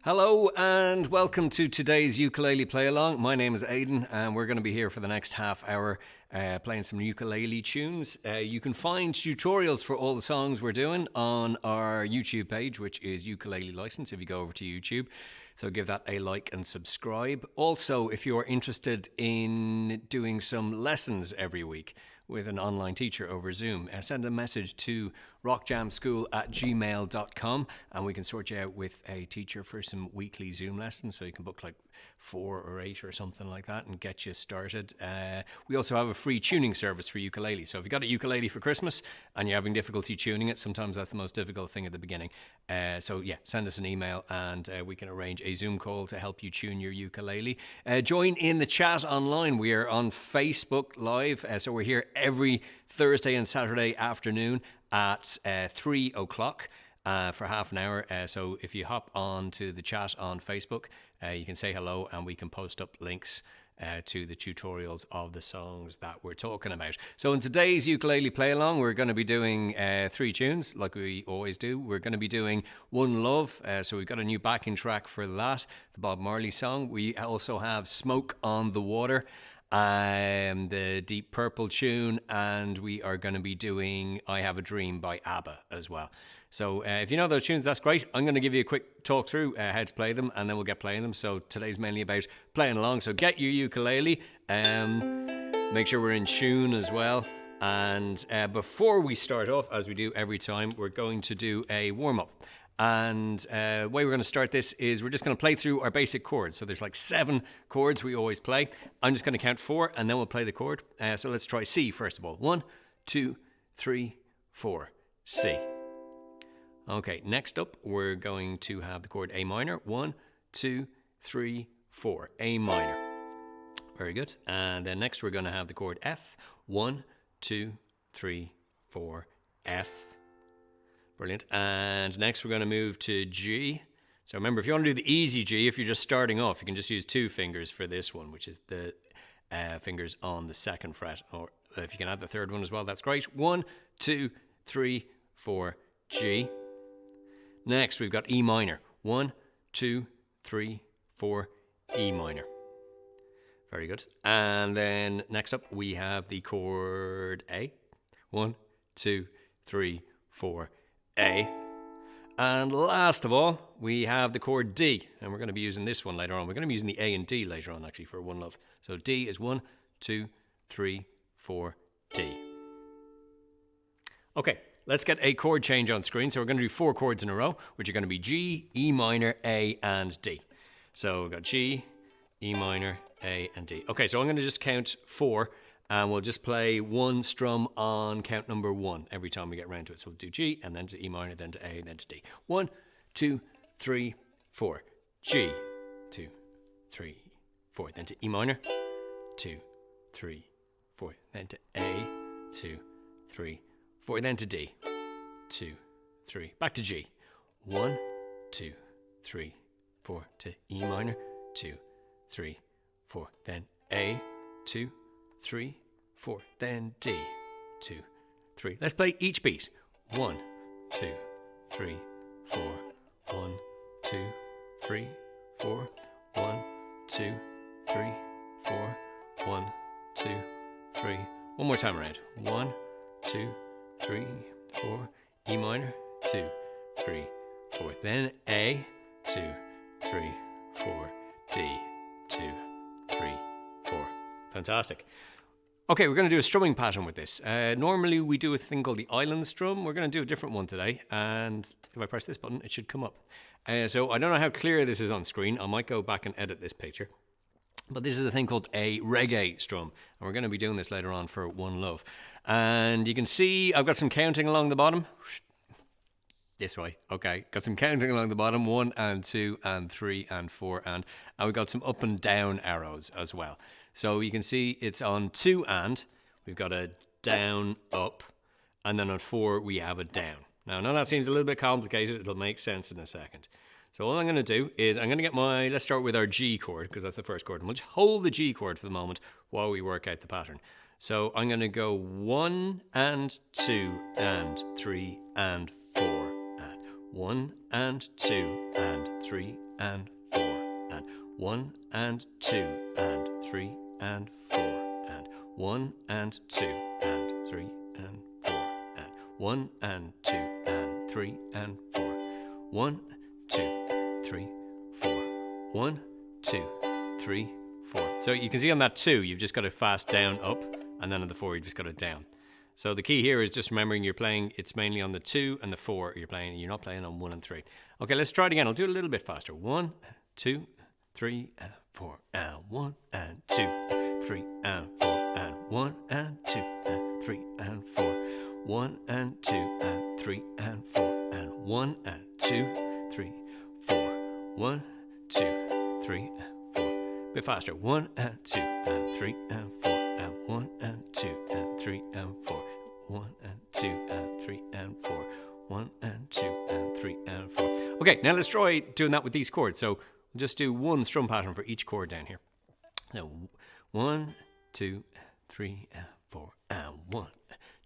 Hello and welcome to today's ukulele play along. My name is Aidan and we're going to be here for the next half hour playing some ukulele tunes. You can find tutorials for all the songs we're doing on our YouTube page, which is Ukulele License, if you go over to YouTube. So give that a like and subscribe. Also, if you're interested in doing some lessons every week with an online teacher over Zoom, send a message to rockjamschool@gmail.com and we can sort you out with a teacher for some weekly Zoom lessons. So you can book like 4 or 8 or something like that and get you started. We also have a free tuning service for ukulele. So if you got a ukulele for Christmas and you're having difficulty tuning it, sometimes that's the most difficult thing at the beginning. So yeah, send us an email and we can arrange a Zoom call to help you tune your ukulele. Join in the chat online. We are on Facebook Live. So we're here every Thursday and Saturday afternoon at 3 o'clock for half an hour. So if you hop on to the chat on Facebook, you can say hello and we can post up links to the tutorials of the songs that we're talking about. So in today's ukulele play along, we're going to be doing 3 tunes like we always do. We're going to be doing One Love. So we've got a new backing track for that, the Bob Marley song. We also have Smoke on the Water, the Deep Purple tune, and we are going to be doing I Have a Dream by ABBA as well. So if you know those tunes, that's great. I'm going to give you a quick talk through how to play them and then we'll get playing them. So today's mainly about playing along. So get your ukulele, make sure we're in tune as well. And before we start off, as we do every time, we're going to do a warm-up. And the way we're going to start this is we're just going to play through our basic chords. So there's like 7 chords we always play. I'm just going to count 4 and then we'll play the chord. So let's try C first of all. 1, 2, 3, 4, C. Okay, next up we're going to have the chord A minor. 1, 2, 3, 4. A minor. Very good. And then next we're going to have the chord F. 1, 2, 3, 4, F. Brilliant. And next we're going to move to G. So remember, if you want to do the easy G, if you're just starting off, you can just use 2 fingers for this one, which is the fingers on the 2nd fret. Or if you can add the 3rd one as well, that's great. 1, 2, 3, 4, G. Next, we've got E minor. 1, 2, 3, 4, E minor. Very good. And then next up, we have the chord A. 1, 2, 3, 4, A. And last of all, we have the chord D. And we're going to be using this one later on. We're going to be using the A and D later on, actually, for One Love. So D is 1, 2, 3, 4, D. Okay. Let's get a chord change on screen. So we're going to do 4 chords in a row, which are going to be G, E minor, A, and D. So we've got G, E minor, A, and D. Okay, so I'm going to just count 4, and we'll just play 1 strum on count number 1 every time we get around to it. So we'll do G, and then to E minor, then to A, and then to D. 1, 2, 3, 4. G, 2, 3, 4. Then to E minor, 2, 3, 4. Then to A, 2, 3, 4, then to D, 2, 3, back to G, 1, 2, 3, 4, to E minor, 2, 3, 4, then A, 2, 3, 4, then D, 2, 3. Let's play each beat. 1, 2, 3, 4, 1, 2, 3, 4, 1, 2, 3, 4, 1, 2, 3. One more time around. 1, 2, 3, 4, E minor, 2, 3, 4. Then A, 2, 3, 4, D, 2, 3, 4. Fantastic. Okay, we're going to do a strumming pattern with this. Normally we do a thing called the island strum. We're going to do a different one today. And if I press this button, it should come up. So I don't know how clear this is on screen. I might go back and edit this picture. But this is a thing called a reggae strum. And we're going to be doing this later on for One Love. And you can see I've got some counting along the bottom. This way. Okay. Got some counting along the bottom. 1 and 2 and 3 and 4. And we've got some up and down arrows as well. So you can see it's on 2 and. We've got a down, up. And then on 4 we have a down. Now I know that seems a little bit complicated. It'll make sense in a second. So all I'm going to do is I'm going to get let's start with our G chord because that's the first chord. And we'll just hold the G chord for the moment while we work out the pattern. So I'm going to go 1 and 2 and 3 and 4 and 1 and 2 and 3 and 4 and 1 and 2 and 3 and 4 and 1 and 2 and 3 and 4 and 1 and 2 and 3 and 4 1 2 3 4 1 2 3 4. So you can see on that 2 you've just got it fast down up, and then on the 4 you've just got it down. So the key here is just remembering you're playing, it's mainly on the 2 and the 4 you're not playing on 1 and 3. Okay, let's try it again. I'll do it a little bit faster. 1 2 3 and 4 and 1 and 2 3 and 4 and 1 and 2 and 3 and 4 1 and 2 and 3 and 4 and 1 and 2 3 4 1 2 3 and 4. Bit faster. 1 and 2 and 3 and 4 and 1 and 2 and 3 and 4 1 and 2 and 3 and 4 1 and 2 and 3 and 4. Okay, now let's try doing that with these chords. So we'll just do one strum pattern for each chord down here. So 1 2 3 and 4 and 1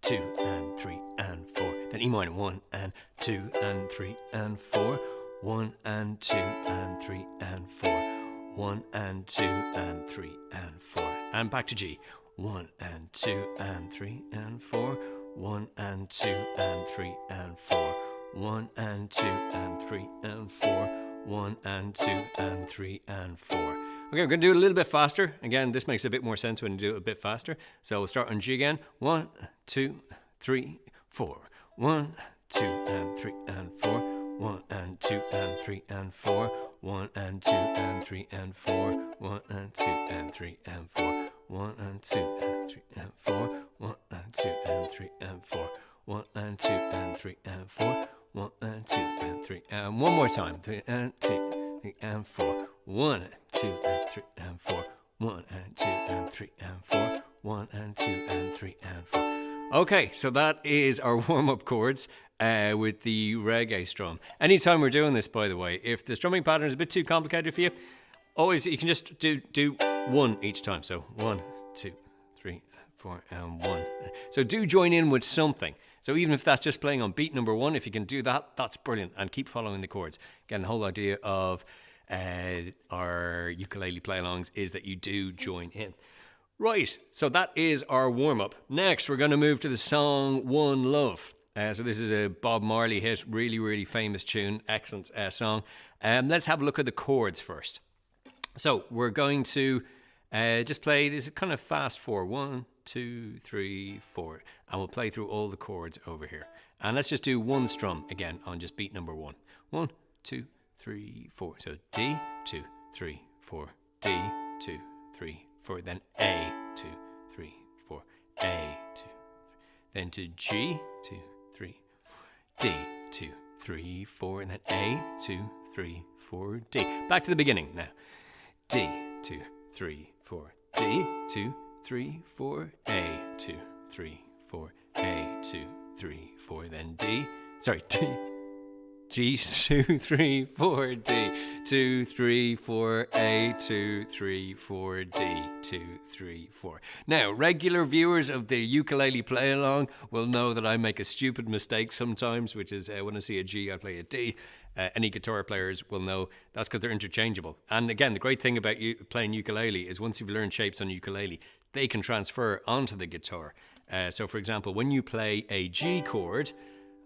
2 and 3 and 4. Then E minor 1 and 2 and 3 and 4 1 and 2 and 3 and 4 1 and 2 and 3 and 4. And back to G. 1 and 2 and 3 and 4 1 and 2 and 3 and 4 1 and 2 and 3 and 4 1 and 2 and 3 and 4. Okay, we're going to do it a little bit faster. Again, this makes a bit more sense when you do it a bit faster. So we'll start on G again. 1 2 3 4 1 2 and 3 and 4 1 and 2 and 3 and 4 1 and 2 and 3 and 4 1 and 2 and 3 and 4 1 and 2 and 3 and 4 1 and 2 and 3 and 4 1 and 2 and 3 and 4 1 and 2 and 3 and one more time. 3 and 2 3 and 4 1 and 2 and 3 and 4 1 and 2 and 3 and 4 1 and 2 and 3 and 4. Okay, so that is our warm-up chords with the reggae strum. Anytime we're doing this, by the way, if the strumming pattern is a bit too complicated for you, always you can just do one each time. So 1 2 3 4 and 1. So do join in with something. So even if that's just playing on beat number 1, if you can do that, that's brilliant. And keep following the chords. Again, the whole idea of our ukulele play-alongs is that you do join in. Right, so that is our warm-up. Next, we're going to move to the song One Love. So this is a Bob Marley hit, really, really famous tune, excellent song. Let's have a look at the chords first. So we're going to just play this kind of fast 4. 1, 2, 3, 4. And we'll play through all the chords over here. And let's just do one strum again on just beat number 1. 1, 2, 3, 4. So D, 2, 3, 4. D, 2, 3, 4. Then A, 2, 3, 4. A, 2, 3. Then to G, 2, 3, 4. D, 2, 3, 4. And then A, 2, 3, 4. D. Back to the beginning now. D, 2, 3, 4. D, 2, 3, 4. A, 2, 3, 4. A, 2, 3, 4. Then D. Sorry, D. G, 2, 3, 4. D, 2, 3, 4. A, 2, 3, 4. D, 2, 3, 4. Now, regular viewers of the ukulele play along will know that I make a stupid mistake sometimes, which is when I see a G, I play a D. Any guitar players will know that's because they're interchangeable. And again, the great thing about playing ukulele is once you've learned shapes on ukulele, they can transfer onto the guitar. So for example, when you play a G chord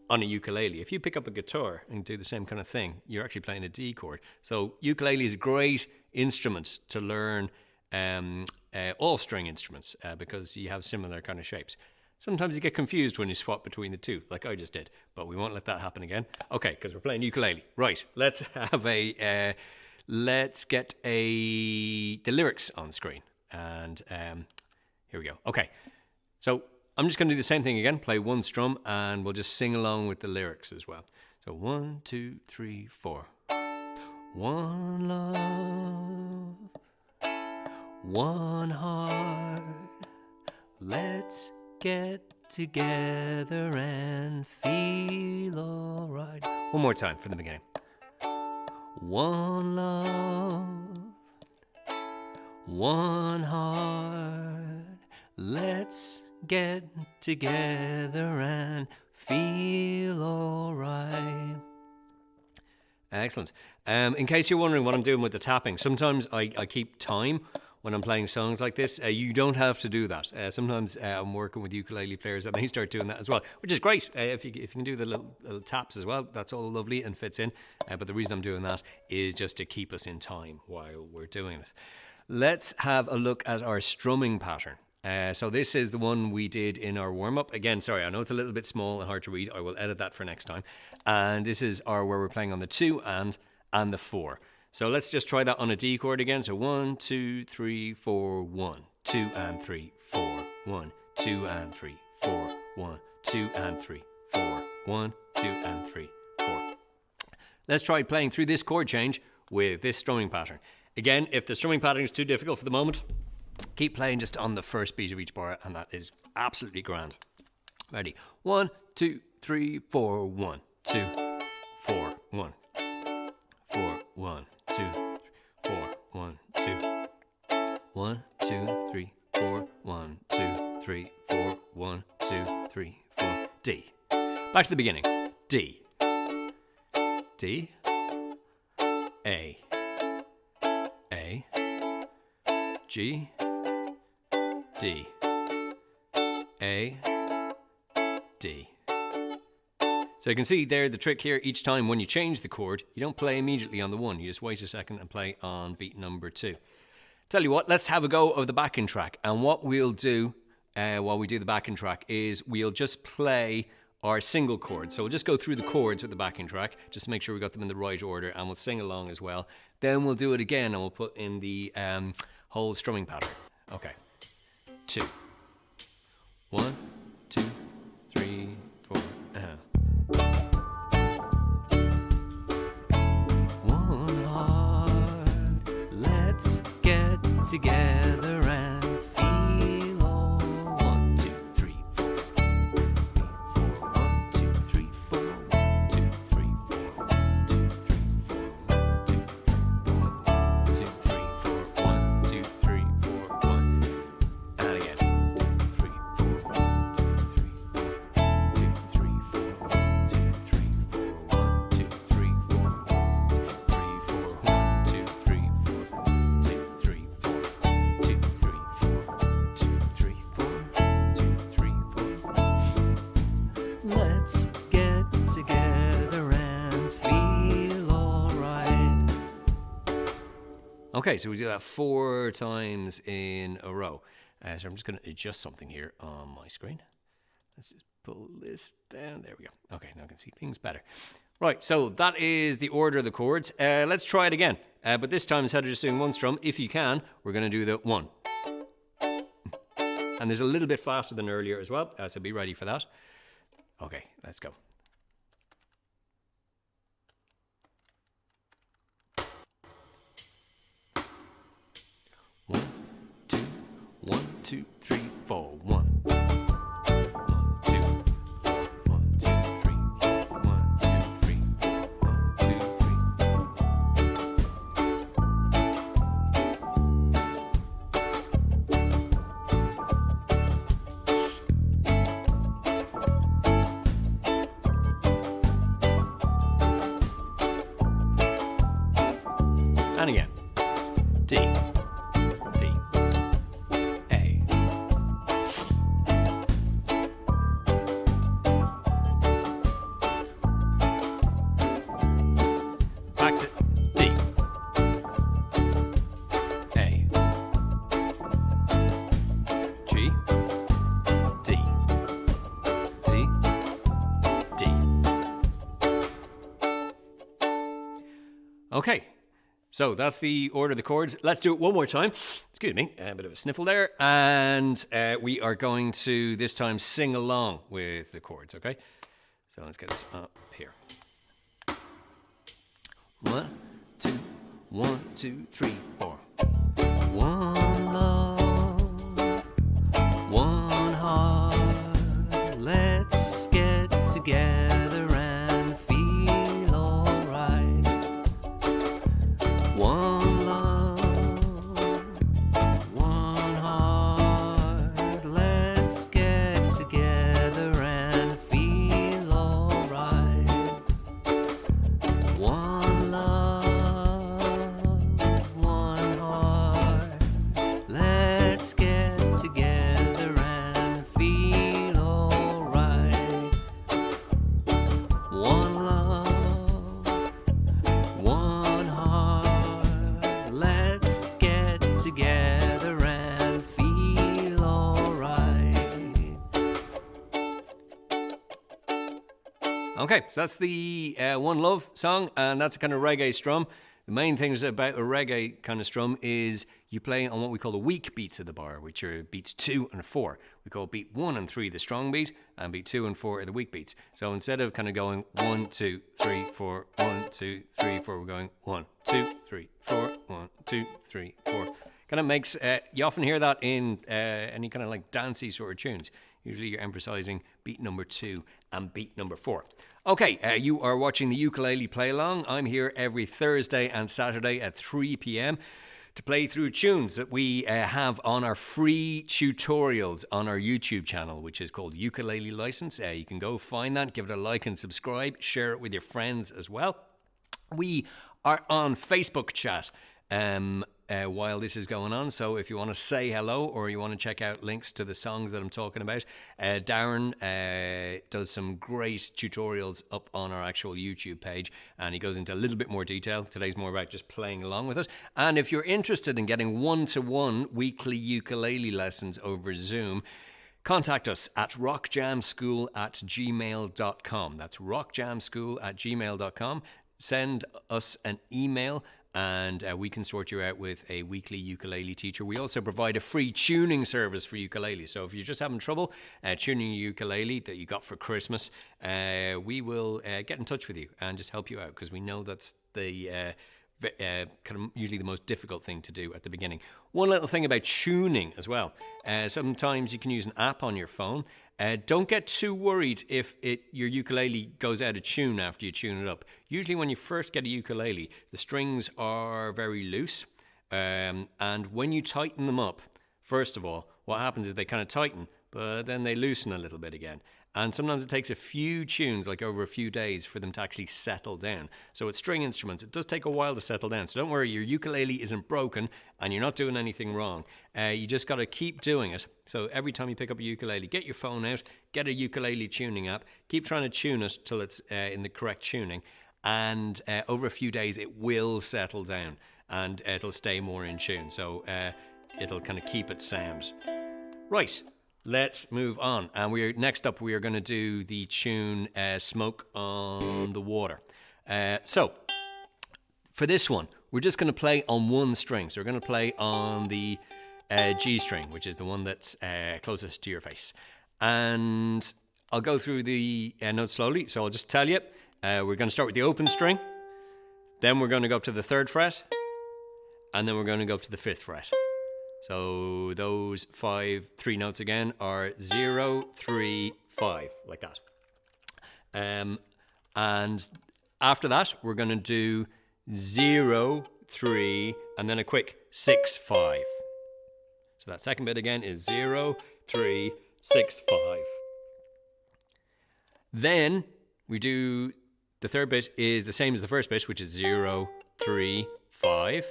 on a ukulele, if you pick up a guitar and do the same kind of thing, you're actually playing a D chord. So ukulele is a great instrument to learn all string instruments because you have similar kind of shapes. Sometimes you get confused when you swap between the two, like I just did, but we won't let that happen again. Okay, because we're playing ukulele. Right, let's have let's get the lyrics on screen. And here we go. Okay, so I'm just going to do the same thing again, play one strum, and we'll just sing along with the lyrics as well. So 1, 2, 3, 4. One love, one heart, let's get together and feel alright. One more time from the beginning. One love, one heart, let's get together and feel alright. Excellent. In case you're wondering what I'm doing with the tapping, sometimes I keep time when I'm playing songs like this. You don't have to do that. Sometimes I'm working with ukulele players and they start doing that as well, which is great. If you can do the little taps as well, that's all lovely and fits in. But the reason I'm doing that is just to keep us in time while we're doing it. Let's have a look at our strumming pattern. So this is the one we did in our warm-up. Again, sorry, I know it's a little bit small and hard to read. I will edit that for next time. And this is where we're playing on the 2 and the 4. So let's just try that on a D chord again. So 1, 2, 3, 4, 1, 2 and 3, 4, 1, 2 and 3, 4, 1, 2 and 3, 4, 1, 2 and 3, 4. Let's try playing through this chord change with this strumming pattern. Again, if the strumming pattern is too difficult for the moment, keep playing just on the first beat of each bar, and that is absolutely grand. Ready? 1, 2, 3, 4, 1, 2, 4, 1, 4, 1, 2, 4, 1, 2, 1, 2, 3, 4, 1, 2, 3, 4, 1, 2, 3, 4, D. Back to the beginning. D, D, A, G, D, A, D. So you can see there the trick here, each time when you change the chord, you don't play immediately on the 1, you just wait a second and play on beat number 2. Tell you what, let's have a go of the backing track. And what we'll do while we do the backing track is we'll just play our single chords. So we'll just go through the chords with the backing track, just to make sure we got them in the right order, and we'll sing along as well. Then we'll do it again and we'll put in the whole strumming pattern. Okay. 2, 1, 2, 3, 4. One heart, let's get together and feel all. 1, 2, 3, 4. 1, 2, 3, 4. 1, 2, 3, 4. 1, 2, 3, 4. 1, 2, 3, 4. 1, 2, 3, 4. 1. And again. 3, 4. 2, 3, 4. 1, 2, 3, 4. 1, 2, 3, 4. 1, 2, 3, 4. 1, 2, 3, 4. 2, 3, 4. 2, 3, 4. 2, 3, 4. Let's get together and feel alright. Okay, so we do that 4 times in a row. So I'm just going to adjust something here on my screen. Let's just pull this down. There we go. Okay, now I can see things better. Right, so that is the order of the chords. Let's try it again. But this time, instead of just doing one strum, if you can, we're going to do the 1. And there's a little bit faster than earlier as well, so be ready for that. Okay, let's go. One, two, 1, 2, 3, 4, 1. 1, 2, 1, 2, 3, 4, 1, 2, 3, 4, 1, 2, 3. And again. D. Okay, so that's the order of the chords. Let's do it one more time. Excuse me, a bit of a sniffle there. And we are going to, this time, sing along with the chords, okay? So let's get this up here. 1, 2, 1, 2, 3, 4. One love, one heart, let's get together and feel alright. One love, one heart, let's get together and feel alright. One Okay, so that's the One Love song, and that's a kind of reggae strum. The main things about a reggae kind of strum is you play on what we call the weak beats of the bar, which are beats 2 and 4. We call beat 1 and 3 the strong beat, and beat 2 and 4 are the weak beats. So instead of kind of going 1, 2, 3, 4, 1, 2, 3, 4, we're going 1, 2, 3, 4, 1, 2, 3, 4. Kind of makes, you often hear that in any kind of like dancey sort of tunes. Usually you're emphasizing beat number 2 and beat number 4. Okay, you are watching the Ukulele Play Along. I'm here every Thursday and Saturday at 3 p.m. to play through tunes that we have on our free tutorials on our YouTube channel, which is called Ukulele License. You can go find that, give it a like and subscribe, share it with your friends as well. We are on Facebook chat while this is going on, so if you want to say hello or you want to check out links to the songs that I'm talking about, Darren does some great tutorials up on our actual YouTube page, and he goes into a little bit more detail. Today's more about just playing along with it. And if you're interested in getting one-to-one weekly ukulele lessons over Zoom, contact us at rockjamschool@gmail.com. That's rockjamschool@gmail.com. Send us an email and we can sort you out with a weekly ukulele teacher. We also provide a free tuning service for ukulele. So if you're just having trouble tuning your ukulele that you got for Christmas, we will get in touch with you and just help you out, because we know that's the kind of usually the most difficult thing to do at the beginning. One little thing about tuning as well. Sometimes you can use an app on your phone. Don't get too worried if your ukulele goes out of tune after you tune it up. Usually when you first get a ukulele, the strings are very loose. And when you tighten them up, first of all, what happens is they kind of tighten, but then they loosen a little bit again. And sometimes it takes a few tunes, like over a few days, for them to actually settle down. So with string instruments, it does take a while to settle down. So don't worry, your ukulele isn't broken and you're not doing anything wrong. You just got to keep doing it. So every time you pick up a ukulele, get your phone out, get a ukulele tuning app, keep trying to tune it till it's in the correct tuning. And over a few days, it will settle down and it'll stay more in tune. So it'll kind of keep its sound. Right. Let's move on, and next up we are going to do the tune Smoke on the Water. So for this one, we're just going to play on one string. So we're going to play on the G string, which is the one that's closest to your face. And I'll go through the notes slowly, so I'll just tell you. We're going to start with the open string, then we're going to go up to the 3rd fret, and then we're going to go up to the 5th fret. So those 3 notes again are 0, 3, 5, like that. And after that, we're going to do 0, 3, and then a quick 6, 5. So that second bit again is 0, 3, 6, 5. Then we do the 3rd bit is the same as the 1st bit, which is 0, 3, 5.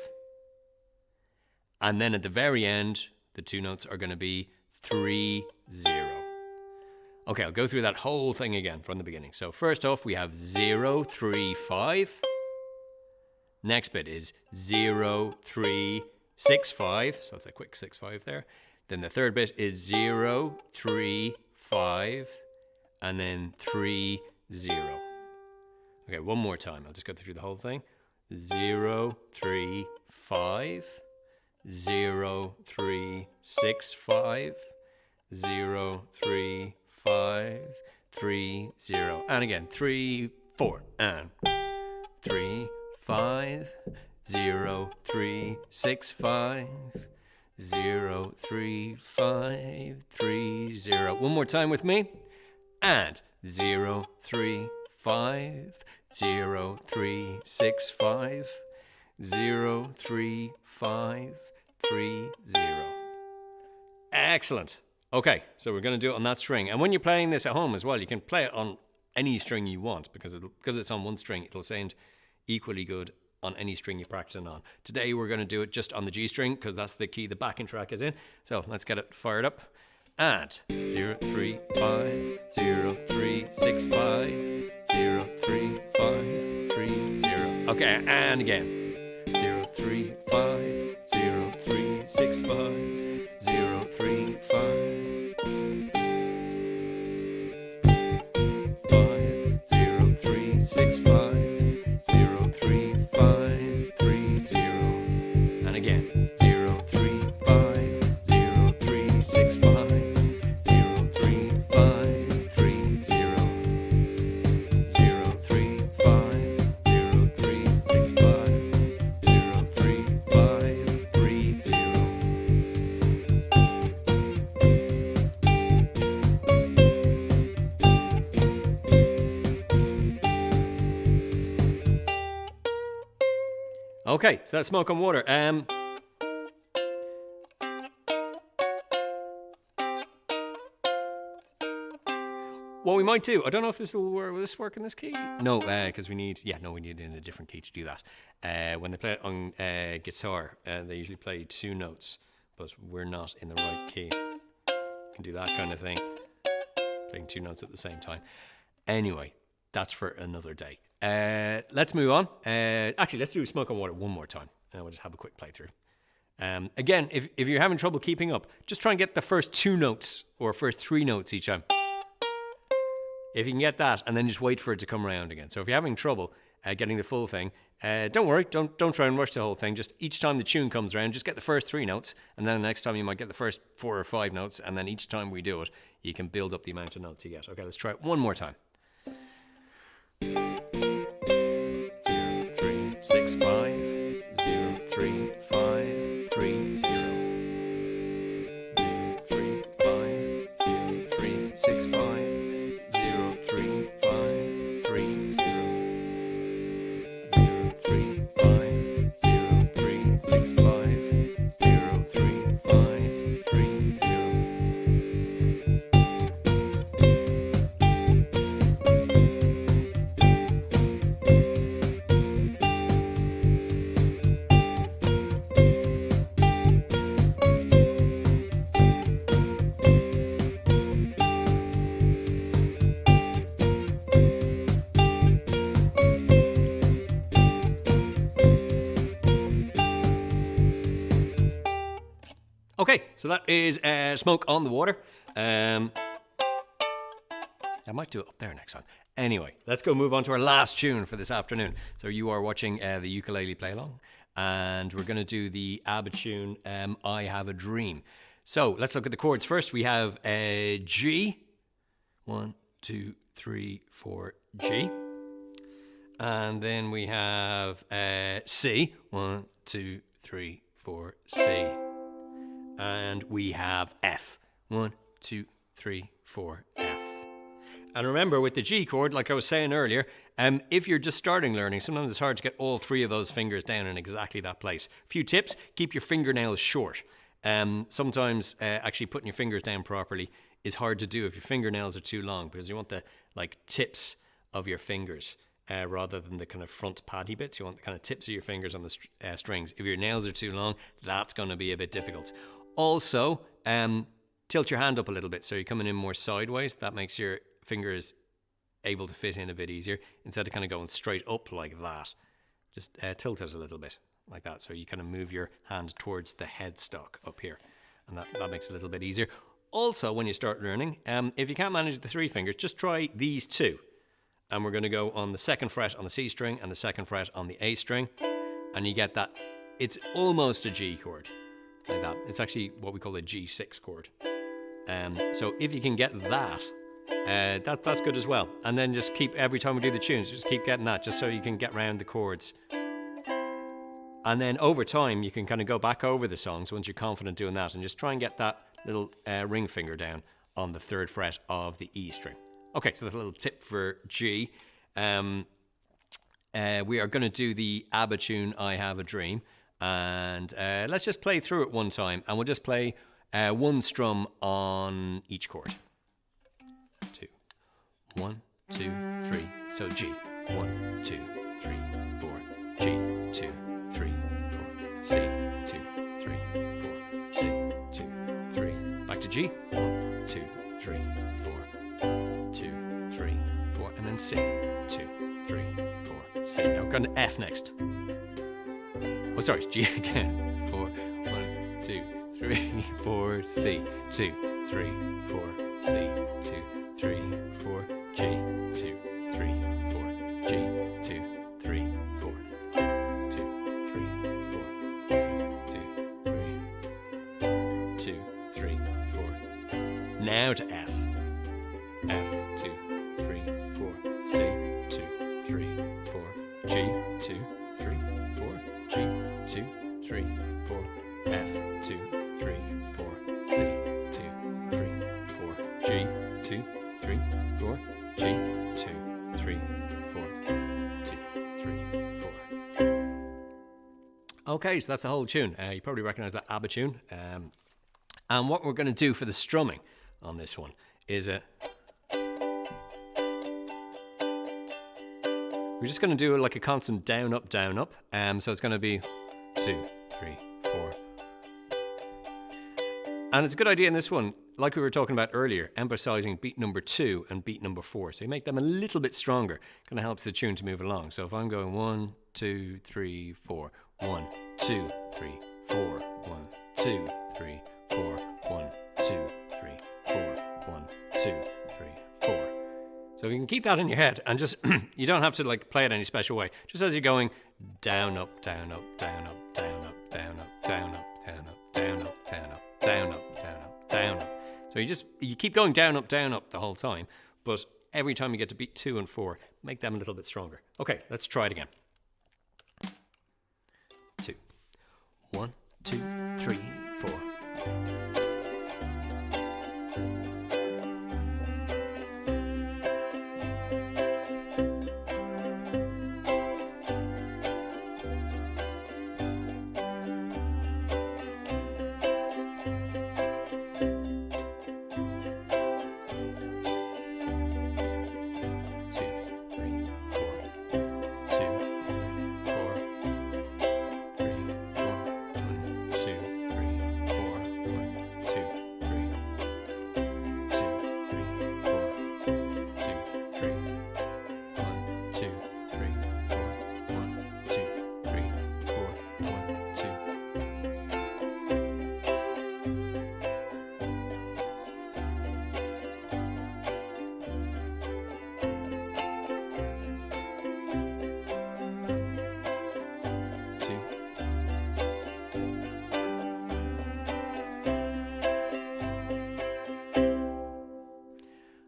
And then at the very end, the 2 notes are going to be 3, 0. Okay, I'll go through that whole thing again from the beginning. So first off, we have 0, 3, 5. Next bit is 0, 3, 6, 5. So that's a quick 6, 5 there. Then the 3rd bit is 0, 3, 5. And then 3, 0. Okay, one more time. I'll just go through the whole thing. 0, 3, 5. 0, 3, 6, 5, 0, 3, 5, 3, 0. And again, 3, 4, and 3, 5, 0, 3, 6, 5, 0, 3, 5, 3, 0. One more time with me. And 0, 3, 5, 0, 3, 6, 5, 0, 3, 5, 3, 0. Excellent. Okay, so we're going to do it on that string. And when you're playing this at home as well, you can play it on any string you want, because it's on one string, it'll sound equally good on any string you're practicing on. Today we're going to do it just on the G string, because that's the key the backing track is in. So let's get it fired up. And 0, 3, 5, 0, 3, 6, 5, 0, 3, 5, 3, 0. Okay, and again. 0, 3, 5, 0, 3, 6, 5, 0, 3, 5, 5, 0, Okay, so that's Smoke on Water. What we might do, I don't know if this will work. Will this work in this key? No, because we need it in a different key to do that. When they play it on guitar, they usually play 2 notes, but we're not in the right key. Can do that kind of thing, playing 2 notes at the same time. Anyway, that's for another day. Let's move on. Actually, let's do Smoke on Water one more time, and we'll just have a quick playthrough. Again, if you're having trouble keeping up, just try and get the first 2 notes or first 3 notes each time. If you can get that, and then just wait for it to come around again. So if you're having trouble getting the full thing, don't worry, don't try and rush the whole thing. Just each time the tune comes around, just get the first 3 notes, and then the next time you might get the first 4 or 5 notes, and then each time we do it, you can build up the amount of notes you get. Okay, let's try it one more time. 0, 3, 6, 5, 0, 3, 5, 3, 0. 0, 3, 5, 0, 3, 6, 5. 3, 5, 3, 0. 0, 3, 5, 0, 3, 6, 5, 0, 3, 5, 3, 0. Okay, so that is Smoke on the Water. I might do it up there next time. Anyway, let's go move on to our last tune for this afternoon. So you are watching the ukulele play along, and we're going to do the ABBA tune, I Have a Dream. So let's look at the chords first. We have a G, 1, 2, 3, 4, G. And then we have a C, 1, 2, 3, 4, C. And we have F. 1, 2, 3, 4, F. And remember, with the G chord, like I was saying earlier, if you're just starting learning, sometimes it's hard to get all 3 of those fingers down in exactly that place. A few tips: keep your fingernails short. Sometimes actually putting your fingers down properly is hard to do if your fingernails are too long, because you want the tips of your fingers rather than the kind of front paddy bits. You want the kind of tips of your fingers on the strings. If your nails are too long, that's going to be a bit difficult. Also, tilt your hand up a little bit so you're coming in more sideways. That makes your fingers able to fit in a bit easier instead of kind of going straight up like that. Just tilt it a little bit like that, so you kind of move your hand towards the headstock up here, and that makes it a little bit easier. Also, when you start learning, if you can't manage the 3 fingers, just try these 2. And we're going to go on the 2nd fret on the C string and the 2nd fret on the A string, and you get that. It's almost a G chord. Like that. It's actually what we call a G6 chord. So if you can get that, that's good as well. And then just keep, every time we do the tunes, just keep getting that, just so you can get around the chords. And then over time, you can kind of go back over the songs once you're confident doing that, and just try and get that little ring finger down on the 3rd fret of the E string. Okay, so that's a little tip for G. We are going to do the ABBA tune, I Have a Dream. And let's just play through it one time, and we'll just play 1 strum on each chord. 2, 1, 2, 3. So G, 1, 2, 3, 4. G, 2, 3, 4. C, 2, 3, 4. C, 2, 3. Back to G. 1, 2, 3, 4. 2, 3, 4. And then C. 2, 3, 4. C. Now we're going to F next. Oh, sorry, it's G again. 4, 1, 2, 3, 4, C. 2, 3, 4, C. 2, 3, 4, G. 2, 3, 4, G. 2, 3, 4. 2, 3, 4. 2, 3. 2, 3, 4. Now to F. F, 2, 3, 4. C. 2, 3, 4. G. 2, 3, 4. G, 2, 3, 4, F, 2, 3, 4, C, 2, 3, 4, G, 2, 3, 4, G, 2, 3, 4, 2, 3, 4. Okay, so that's the whole tune. You probably recognize that ABBA tune. And what we're going to do for the strumming on this one is we're just going to do like a constant down, up, down, up. So it's going to be 2, 3, 4. And it's a good idea in this one, like we were talking about earlier, emphasizing beat number 2 and beat number 4. So you make them a little bit stronger. Kind of helps the tune to move along. So if I'm going 1, 2, 3, 4, 1, 2, 3, 4, 1, 2, 3, 4, 1, 2, 3, 4, 1, 2, 3, 4. So if you can keep that in your head and just, you don't have to like play it any special way. Just as you're going down, up, down, up, down, up, down, up, down, up, down, up, down, up, down, up, down, up, down, up, down, up, down, up. So you keep going down, up the whole time. But every time you get to beat 2 and 4, make them a little bit stronger. Okay, let's try it again. 2. 1, 2, 3, 4.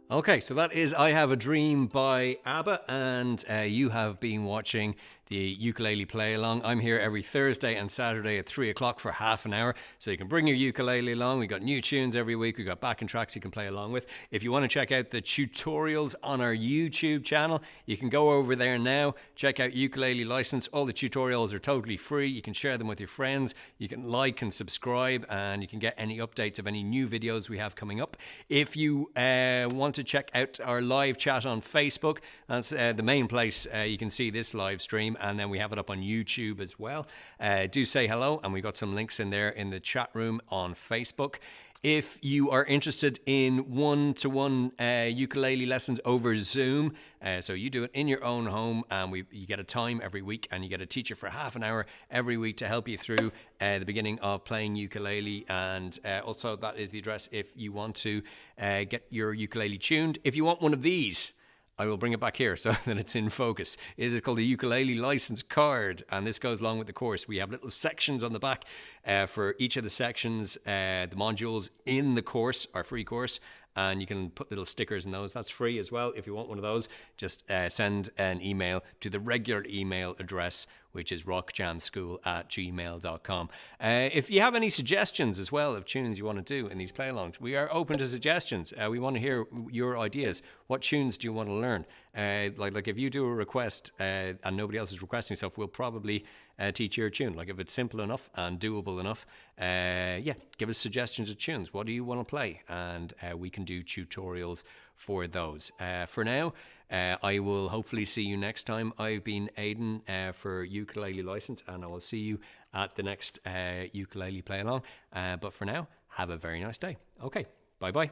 Okay, so that is I Have a Dream by ABBA, and you have been watching the ukulele play along. I'm here every Thursday and Saturday at 3 o'clock for half an hour, so you can bring your ukulele along. We've got new tunes every week. We've got backing tracks you can play along with. If you want to check out the tutorials on our YouTube channel, you can go over there now, check out Ukulele License. All the tutorials are totally free. You can share them with your friends. You can like and subscribe, and you can get any updates of any new videos we have coming up. If you want to check out our live chat on Facebook, that's the main place you can see this live stream, and then we have it up on YouTube as well. Do say hello, and we got some links in there in the chat room on Facebook. If you are interested in one-to-one ukulele lessons over Zoom, so you do it in your own home, and you get a time every week, and you get a teacher for half an hour every week to help you through the beginning of playing ukulele. And also that is the address if you want to get your ukulele tuned. If you want one of these, I will bring it back here so that it's in focus. It is called the Ukulele License Card, and this goes along with the course. We have little sections on the back for each of the sections. The modules in the course, our free course, and you can put little stickers in those. That's free as well. If you want one of those, just send an email to the regular email address, which is rockjamschool@gmail.com. If you have any suggestions as well of tunes you want to do in these play-alongs, we are open to suggestions. We want to hear your ideas. What tunes do you want to learn? Like if you do a request and nobody else is requesting stuff, we'll probably teach your tune. Like if it's simple enough and doable enough, give us suggestions of tunes. What do you want to play? And we can do tutorials for those. For now, I will hopefully see you next time. I've been Aidan for Ukulele License, and I will see you at the next ukulele play along. But for now, have a very nice day. Okay, bye-bye.